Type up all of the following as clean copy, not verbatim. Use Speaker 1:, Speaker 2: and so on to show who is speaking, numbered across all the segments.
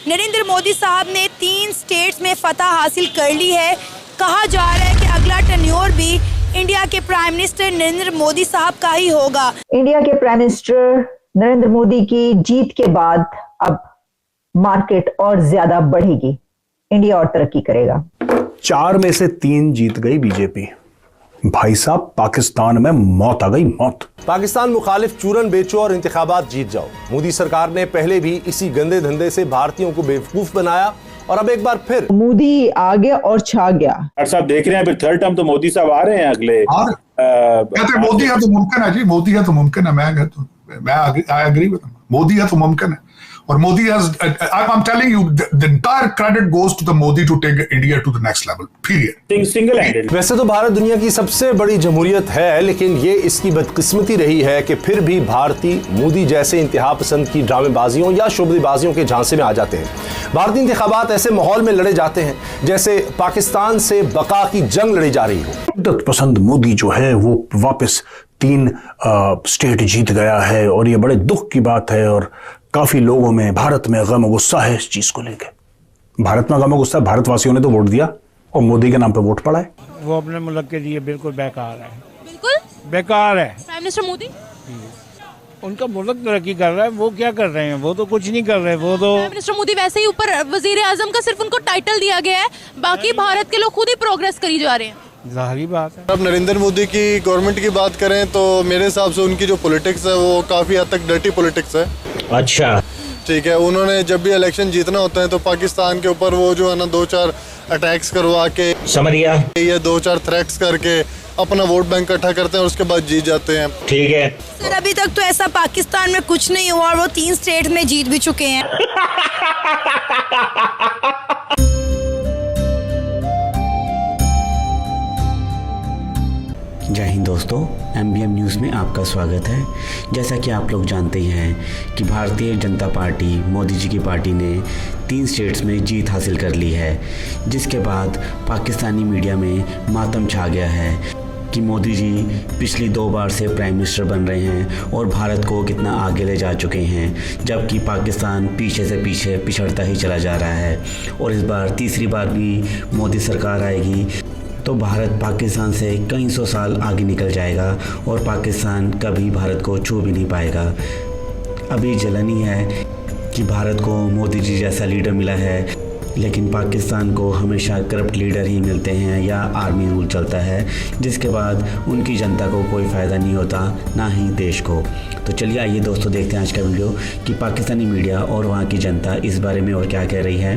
Speaker 1: नरेंद्र मोदी साहब ने 3 स्टेट्स में फतह हासिल कर ली है। कहा जा रहा है कि अगला टर्न्योर भी इंडिया के प्राइम मिनिस्टर नरेंद्र मोदी साहब का ही होगा।
Speaker 2: इंडिया के प्राइम मिनिस्टर नरेंद्र मोदी की जीत के बाद अब मार्केट और ज्यादा बढ़ेगी, इंडिया और तरक्की करेगा।
Speaker 3: 4 में से 3 जीत गई बीजेपी। भाई साहब, पाकिस्तान में मौत आ गई, मौत।
Speaker 4: पाकिस्तान मुखालिफ चूरन बेचो और इंतखाबात जीत जाओ। मोदी सरकार ने पहले भी इसी गंदे धंधे से भारतीयों को बेवकूफ बनाया और अब एक बार फिर
Speaker 2: मोदी आ गया और छा गया।
Speaker 5: डॉक्टर साहब देख रहे हैं, फिर थर्ड टर्म तो मोदी साहब आ रहे हैं अगले।
Speaker 6: कहते मोदी है तो मुमकिन है जी, मोदी है तो मुमकिन है। मैं I agree with him, Modi है तो मुमकिन है। और Modi has, I'm telling you, the entire credit goes to the Modi to take India to the next level. Period.
Speaker 5: Single handed.
Speaker 4: वैसे तो भारत दुनिया की सबसे बड़ी जमहूरियत है, लेकिन ये इसकी बदकिस्मती रही है कि फिर भी भारतीय मोदी जैसे इंतहा पसंद की ड्रामेबाजियों या शोबदीबाजियों के झांसे में आ जाते हैं। भारतीय इंतखाबात ऐसे माहौल में लड़े जाते हैं जैसे पाकिस्तान से बका की जंग लड़ी जा रही हो।
Speaker 3: शिद्दत पसंद मोदी जो है वो वापस 3 स्टेट जीत गया है और ये बड़े दुख की बात है। और काफी लोगों में भारत में गम और गुस्सा है इस चीज को लेकर। भारत में गम और गुस्सा, भारतवासियों ने तो वोट दिया और मोदी के नाम पे वोट पड़ा है।
Speaker 7: वो अपने मुल्क के लिए बिल्कुल बेकार है,
Speaker 1: बिल्कुल
Speaker 7: बेकार है।
Speaker 1: प्राइम मिनिस्टर मोदी,
Speaker 7: उनका मुल्क तरक्की कर रहा है, वो क्या कर रहे हैं? वो तो कुछ नहीं कर रहे। वो तो
Speaker 1: प्राइम मिनिस्टर मोदी वैसे ही ऊपर वजीर आजम का सिर्फ उनको टाइटल दिया गया है, बाकी भारत के लोग खुद ही प्रोग्रेस करी जा रहे हैं।
Speaker 7: जाहिर बात है।
Speaker 8: अब नरेंद्र मोदी की गवर्नमेंट की बात करें तो मेरे हिसाब से उनकी जो पॉलिटिक्स है वो काफ़ी हद तक डर्टी पॉलिटिक्स है।
Speaker 5: अच्छा,
Speaker 8: ठीक है, उन्होंने जब भी इलेक्शन जीतना होता है तो पाकिस्तान के ऊपर वो जो है ना 2-4 अटैक्स करवा के,
Speaker 5: समझ गया,
Speaker 8: ये 2-4 थ्रेट्स करके अपना वोट बैंक इकट्ठा करते हैं और उसके बाद जीत जाते हैं।
Speaker 5: ठीक है
Speaker 1: सर, अभी तक तो ऐसा पाकिस्तान में कुछ नहीं हुआ और वो 3 स्टेट में जीत भी चुके हैं।
Speaker 9: जय हिंद दोस्तों, MBM न्यूज़ में आपका स्वागत है। जैसा कि आप लोग जानते ही हैं कि भारतीय जनता पार्टी, मोदी जी की पार्टी ने 3 स्टेट्स में जीत हासिल कर ली है, जिसके बाद पाकिस्तानी मीडिया में मातम छा गया है कि मोदी जी पिछली 2 बार से प्राइम मिनिस्टर बन रहे हैं और भारत को कितना आगे ले जा चुके हैं, जबकि पाकिस्तान पीछे से पीछे पिछड़ता ही चला जा रहा है। और इस बार तीसरी बार भी मोदी सरकार आएगी तो भारत पाकिस्तान से कई 100 साल आगे निकल जाएगा और पाकिस्तान कभी भारत को छू भी नहीं पाएगा। अभी जलन ही है कि भारत को मोदी जी जैसा लीडर मिला है, लेकिन पाकिस्तान को हमेशा करप्ट लीडर ही मिलते हैं या आर्मी रूल चलता है, जिसके बाद उनकी जनता को कोई फ़ायदा नहीं होता, ना ही देश को। तो चलिए आइए दोस्तों देखते हैं आज का वीडियो कि पाकिस्तानी मीडिया और वहाँ की जनता इस बारे में और क्या कह रही है।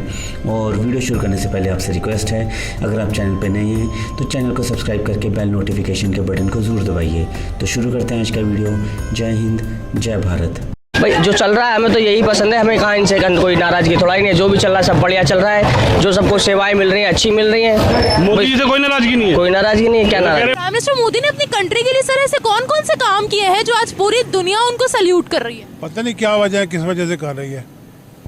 Speaker 9: और वीडियो शुरू करने से पहले आपसे रिक्वेस्ट है, अगर आप चैनल पर नए हैं तो चैनल को सब्सक्राइब करके बेल नोटिफिकेशन के बटन को ज़रूर दबाइए। तो शुरू करते हैं आज का वीडियो। जय हिंद, जय भारत।
Speaker 10: भाई जो चल रहा है हमें तो यही पसंद है, हमें कहाँ इनसे कोई नाराजगी थोड़ा ही नहीं है। जो भी चल रहा है सब बढ़िया चल रहा है, जो सबको सेवाएं मिल रही हैं अच्छी मिल रही हैं।
Speaker 7: मोदी जी से कोई नाराजगी नहीं है,
Speaker 10: कोई नाराजगी नहीं है। क्या नाराजगी?
Speaker 1: प्राइम मिनिस्टर मोदी ने अपनी कंट्री के लिए सर ऐसे कौन कौन से काम किए हैं जो आज पूरी दुनिया उनको सल्यूट कर रही है?
Speaker 7: पता नहीं क्या वजह है, किस वजह से कर रही है।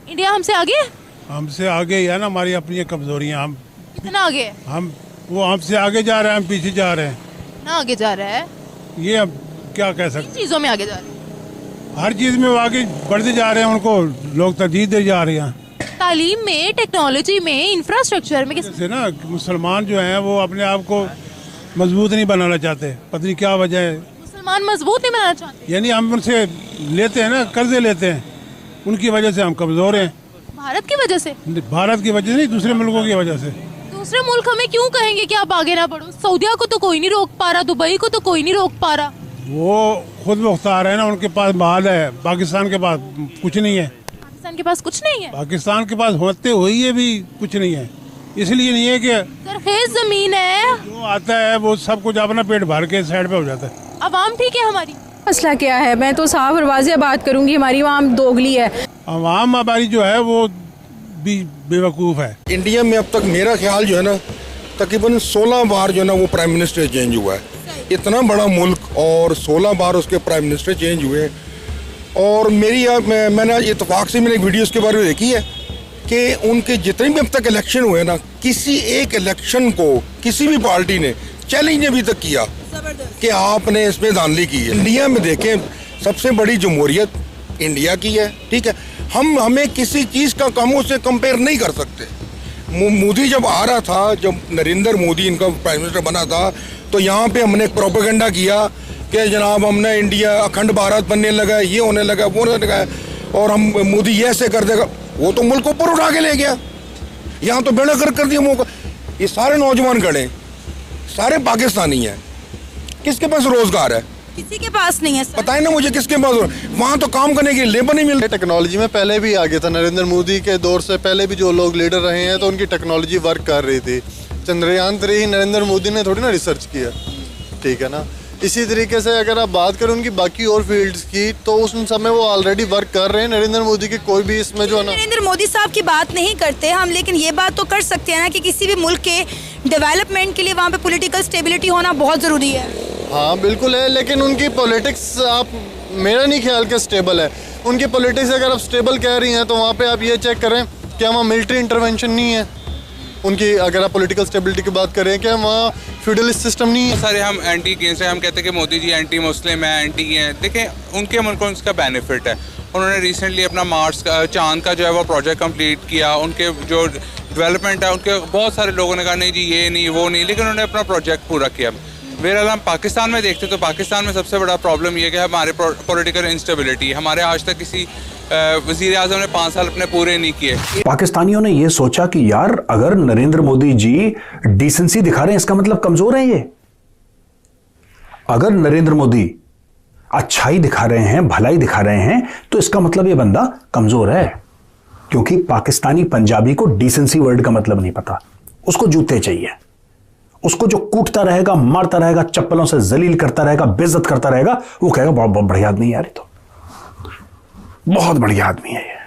Speaker 1: इंडिया हमसे आगे है?
Speaker 7: हमसे आगे ही है ना, हमारी अपनी कमजोरियाँ। हम
Speaker 1: कितना आगे है?
Speaker 7: वो हमसे आगे जा रहे हैं, हम पीछे जा रहे हैं।
Speaker 1: ना आगे जा रहा है,
Speaker 7: ये हम क्या कह सकते?
Speaker 1: चीजों में आगे जा रहे हैं,
Speaker 7: हर चीज में वो आगे बढ़ते जा रहे हैं, उनको लोग तरजीह दे जा रहे हैं।
Speaker 1: तालीम में, टेक्नोलॉजी में, इंफ्रास्ट्रक्चर में।
Speaker 7: जैसे ना मुसलमान जो हैं वो अपने आप को मजबूत नहीं बनाना चाहते, पता नहीं क्या वजह है।
Speaker 1: मुसलमान मजबूत नहीं बनाना चाहते,
Speaker 7: यानी हम उनसे लेते हैं ना, कर्जे लेते हैं, उनकी वजह से हम कमजोर हैं।
Speaker 1: भारत की वजह से?
Speaker 7: भारत की वजह नहीं, दूसरे मुल्कों की वजह से।
Speaker 1: दूसरे मुल्क हमें क्यों कहेंगे कि आप आगे ना बढ़ो? सऊदिया को तो कोई नहीं रोक पा रहा, दुबई को तो कोई नहीं रोक पा रहा।
Speaker 7: वो खुद मुख्तार है ना, उनके पास माल है, पाकिस्तान के पास कुछ नहीं है।
Speaker 1: पाकिस्तान के पास कुछ नहीं है?
Speaker 7: पाकिस्तान के पास होते हुए भी कुछ नहीं है। इसलिए नहीं है कि
Speaker 1: सरखेज जमीन है,
Speaker 7: जो आता है वो सब कुछ अपना पेट भर के साइड पे हो जाता है।
Speaker 1: अवाम ठीक है हमारी?
Speaker 11: मसला क्या है? मैं तो साफ और वाज़ेह बात करूंगी, हमारी अवाम दोगली है।
Speaker 7: अवाम हमारी जो है वो भी बेवकूफ़ है।
Speaker 8: इंडिया में अब तक मेरा ख्याल जो है ना तकरीबन 16 बार जो है ना वो प्राइम मिनिस्टर चेंज हुआ है। इतना बड़ा मुल्क और 16 बार उसके प्राइम मिनिस्टर चेंज हुए। और मैंने इत्तेफाक से मैंने एक वीडियो उसके बारे में देखी है कि उनके जितने भी अब तक इलेक्शन हुए ना, किसी एक इलेक्शन को किसी भी पार्टी ने चैलेंज अभी तक किया कि आपने इसमें धांधली की है। इंडिया में देखें, सबसे बड़ी जमहूरियत इंडिया की है, ठीक है। हमें किसी चीज़ का हम उससे कंपेयर नहीं कर सकते। मोदी जब आ रहा था, जब नरेंद्र मोदी इनका प्राइम मिनिस्टर बना था, तो यहाँ पे हमने एक प्रोपेगेंडा किया कि जनाब हमने इंडिया अखंड भारत बनने लगा, ये होने लगा, वो होने लगा, और हम मोदी ये ऐसे कर देगा। वो तो मुल्क ऊपर उठा के ले गया, यहाँ तो बेड़ा कर दिया मौका। ये सारे नौजवान खड़े, सारे पाकिस्तानी हैं, किसके पास रोजगार है?
Speaker 1: किसी के पास नहीं है सर।
Speaker 8: बताएं ना मुझे किसके पास, वहाँ तो काम करने के लिए लेबर नहीं मिलती।
Speaker 12: टेक्नोलॉजी में पहले भी आगे था, नरेंद्र मोदी के दौर से पहले भी जो लोग लीडर रहे हैं तो उनकी टेक्नोलॉजी वर्क कर रही थी। चंद्रयान 3 नरेंद्र मोदी ने थोड़ी ना रिसर्च किया, ठीक है ना। इसी तरीके से अगर आप बात करें उनकी बाकी और फील्ड्स की, तो उस समय वो ऑलरेडी वर्क कर रहे हैं। नरेंद्र मोदी की कोई भी इसमें जो है ना,
Speaker 1: नरेंद्र मोदी साहब की बात नहीं करते हम, लेकिन ये बात तो कर सकते हैं ना कि किसी भी मुल्क के डेवलपमेंट के लिए वहाँ पे पॉलिटिकल स्टेबिलिटी होना बहुत ज़रूरी है।
Speaker 12: हाँ बिल्कुल है, लेकिन उनकी पॉलिटिक्स आप, मेरा नहीं ख्याल कि स्टेबल है। उनकी पॉलिटिक्स अगर आप स्टेबल कह रही हैं तो वहाँ पे आप ये चेक करें कि वहाँ मिलिट्री इंटरवेंशन नहीं है उनकी। अगर आप पॉलिटिकल स्टेबिलिटी की बात करें कि वहाँ फ्यूडलिस्ट सिस्टम नहीं है।
Speaker 13: सारे हम एंटी अगेंस्ट हैं, हम कहते हैं कि मोदी जी एंटी मुस्लिम है, एंटी हैं। देखें उनके मुल्क को उसका बेनिफिट है। उन्होंने रिसेंटली अपना मार्स का, चांद का जो है वो प्रोजेक्ट कंप्लीट किया। उनके जो डेवलपमेंट है, उनके बहुत सारे लोगों ने कहा नहीं जी ये नहीं वो नहीं, लेकिन उन्होंने अपना प्रोजेक्ट पूरा किया। बहरहाल हम पाकिस्तान में देखते तो पाकिस्तान में सबसे बड़ा प्रॉब्लम ये कि हमारे पॉलिटिकल इंस्टेबिलिटी। हमारे आज तक किसी वज़ीर आज़म ने 5 साल अपने पूरे नहीं किए।
Speaker 3: पाकिस्तानियों ने यह सोचा कि यार अगर नरेंद्र मोदी जी डिसेंसी दिखा रहे हैं इसका मतलब कमजोर है ये। अगर नरेंद्र मोदी अच्छाई दिखा रहे हैं, भलाई दिखा रहे हैं, तो इसका मतलब ये बंदा कमजोर है। क्योंकि पाकिस्तानी पंजाबी को डिसेंसी वर्ड का मतलब नहीं पता, उसको जूते चाहिए। उसको जो कूटता रहेगा, मारता रहेगा, चप्पलों से जलील करता रहेगा, बेइज्जत करता रहेगा, वो कहेगा बहुत बहुत बढ़िया आदमी है यार, तो बहुत बढ़िया आदमी है ये,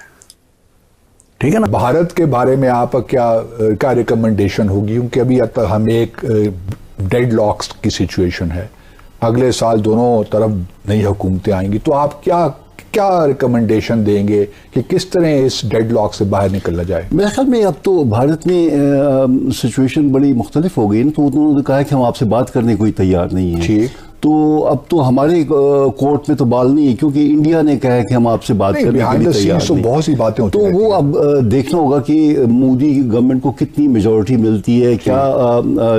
Speaker 3: ठीक है ना।
Speaker 14: भारत के बारे में आप क्या रिकमेंडेशन होगी? क्योंकि अभी हमें एक डेडलॉक्स की सिचुएशन है, अगले साल दोनों तरफ नई हुकूमतें आएंगी, तो आप क्या रिकमेंडेशन देंगे कि किस तरह इस डेडलॉक से बाहर निकला जाए?
Speaker 15: मेरे ख्याल में अब तो भारत में सिचुएशन बड़ी मुख्तलिफ हो गई ना, तो उन्होंने कहा कि हम आपसे बात करने को ही तैयार नहीं है। ठीक, तो अब तो हमारे कोर्ट में तो बाल नहीं है, क्योंकि इंडिया ने कहा है कि हम आपसे बात करने को नहीं तैयार नहीं।
Speaker 14: बहुत सी बातें होती हैं,
Speaker 15: तो वो अब देखना होगा कि मोदी गवर्नमेंट को कितनी मेजॉरिटी मिलती है। क्या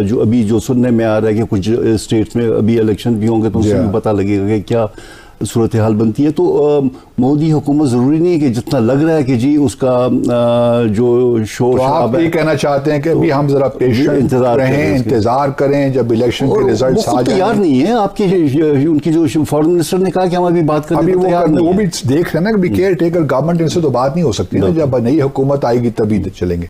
Speaker 15: जो अभी जो सुनने में आ रहा है कि कुछ स्टेट्स में अभी इलेक्शन भी होंगे तो उससे भी पता लगेगा कि क्या सूरत हाल बनती है। तो मोदी हुकूमत जरूरी नहीं है कि जितना लग रहा है कि जी उसका जो शोर,
Speaker 14: तो आप ये कहना चाहते हैं कि अभी हम जरा पेशेंट रहें, इंतजार करें जब इलेक्शन के रिजल्ट्स आ जाएं।
Speaker 15: तैयार नहीं है आपके, उनकी जो फॉरेन मिनिस्टर ने कहा कि हम अभी बात करने को तैयार नहीं है।
Speaker 14: वो भी देख रहे हैं ना कि केयर टेकर गवर्नमेंट, इनसे तो बात नहीं हो सकती ना, जब नई हुकूमत आएगी तभी चलेंगे।